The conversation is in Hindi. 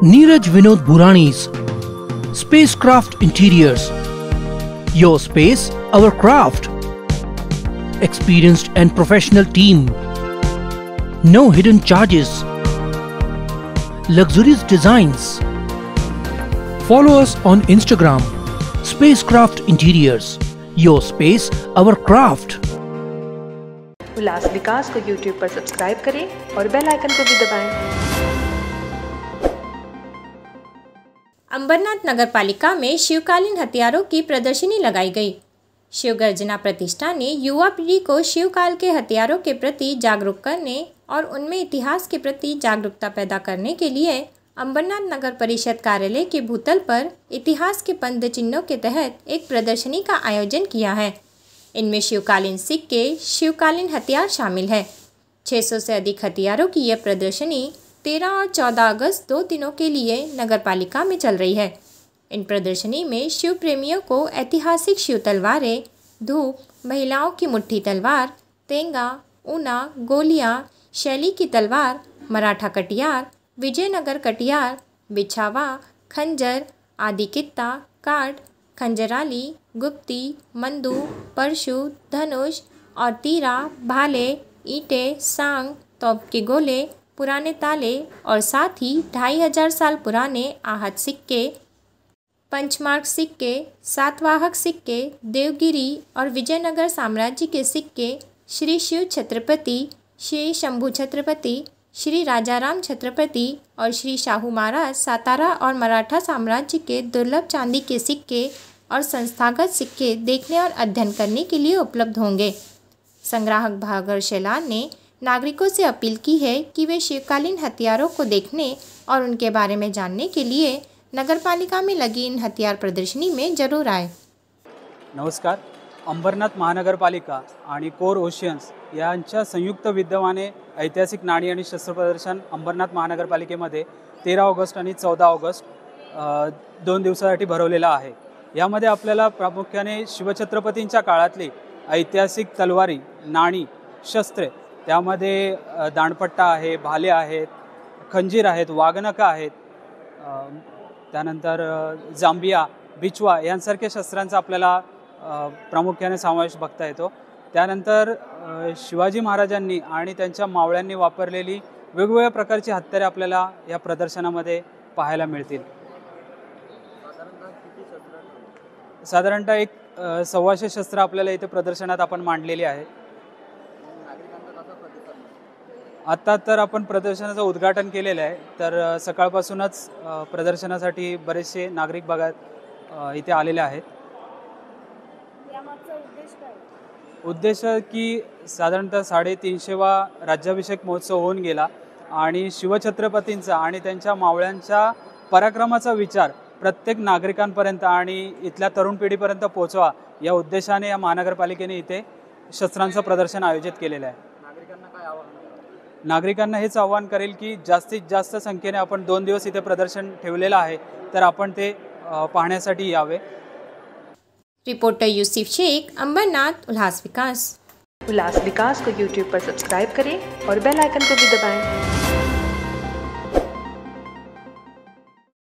Neeraj Vinod Burani's Spacecraft Interiors. Your space, our craft. Experienced and professional team. No hidden charges. Luxurious designs. Follow us on Instagram. Spacecraft Interiors. Your space, our craft. उल्लास विकास को YouTube पर सब्सक्राइब करें और बेल आइकन को भी दबाएं। अंबरनाथ नगर पालिका में शिवकालीन हथियारों की प्रदर्शनी लगाई गई। शिव गर्जना प्रतिष्ठान ने युवा पीढ़ी को शिवकाल के हथियारों के प्रति जागरूक करने और उनमें इतिहास के प्रति जागरूकता पैदा करने के लिए अंबरनाथ नगर परिषद कार्यालय के भूतल पर इतिहास के पंद चिन्हों के तहत एक प्रदर्शनी का आयोजन किया है। इनमें शिवकालीन सिक्के, शिवकालीन हथियार शामिल है। 600 से अधिक हथियारों की यह प्रदर्शनी 13 और 14 अगस्त 2 दिनों के लिए नगर पालिका में चल रही है। इन प्रदर्शनी में शिव प्रेमियों को ऐतिहासिक शिव तलवारें, धूप, महिलाओं की मुट्ठी तलवार, तेंगा, ऊना, गोलियां, शैली की तलवार, मराठा कटियार, विजयनगर कटियार, बिछावा, खंजर, आदि कित्ता, काट, खंजराली, गुप्ती, मंदू, परशु, धनुष और तीरा, भाले, ईंटें, सांग, तोप के गोले, पुराने ताले और साथ ही 2500 साल पुराने आहत सिक्के, पंचमार्क सिक्के, सातवाहक सिक्के, देवगिरी और विजयनगर साम्राज्य के सिक्के, श्री शिव छत्रपति, श्री शंभू छत्रपति, श्री राजाराम छत्रपति और श्री शाहू महाराज सातारा और मराठा साम्राज्य के दुर्लभ चांदी के सिक्के और संस्थागत सिक्के देखने और अध्ययन करने के लिए उपलब्ध होंगे। संग्राहक भागर शैलान ने नागरिकों से अपील की है कि वे शिवकालीन हथियारों को देखने और उनके बारे में जानने के लिए नगरपालिका में लगी इन हथियार प्रदर्शनी में जरूर आए। नमस्कार. अंबरनाथ महानगरपालिका आणि कोर ओशियन्स यांच्या संयुक्त विद्यमाने ऐतिहासिक नाणी आणि शस्त्र प्रदर्शन अंबरनाथ महानगरपालिकेमध्ये 13 ऑगस्ट आणि 14 ऑगस्ट 2 दिवसासाठी भरवलेला आहे. यामध्ये आपल्याला प्रामुख्याने शिवछत्रपतींच्या काळातली ऐतिहासिक तलवारी, नाणी, शस्त्रे, त्यामध्ये दांडपट्टा आहे, भाले आहेत, खंजीर आहेत, वाघनखं आहेत, त्यानंतर जांबिया, बिचवा यांसारख्या शस्त्रांचा आपल्याला प्रामुख्याने समावेश बघता येतो. त्यानंतर शिवाजी महाराजांनी आणि त्यांच्या मावळ्यांनी वापरलेली वेगवेगळ्या प्रकारची हत्यारे आपल्याला या प्रदर्शनामध्ये पाहायला मिळतील. साधारणतः एक 125 शस्त्र आपल्याला इथे प्रदर्शनात आपण मांडलेली आहेत. आता तर आपण प्रदर्शनाचं उद्घाटन केलेलं आहे, तर सकाळपासूनच प्रदर्शनासाठी बरेचसे नागरिक बघत इथे आलेले आहेत. उद्देश की साधारणतः 350वा राज्याभिषेक महोत्सव होऊन गेला आणि शिवछत्रपतींचा आणि त्यांच्या मावळ्यांच्या पराक्रमाचा विचार प्रत्येक नागरिकांपर्यंत आणि इथल्या तरुण पिढीपर्यंत पोहोचवा या उद्देशाने या महानगरपालिकेने इथे शस्त्रांचं प्रदर्शन आयोजित केलेलं आहे. नागरिकांना हेच आवाहन करेल की जास्तीत जास्त संख्येने आपण 2 दिवस इथे प्रदर्शन ठेवलेलं आहे, तर आपण ते पाहण्यासाठी यावे. रिपोर्टर यूसुफ शेख, अंबरनाथ उल्लास विकास. उल्लास विकास को YouTube पर सब्सक्राइब करें और बेल आइकन को भी दबाएं।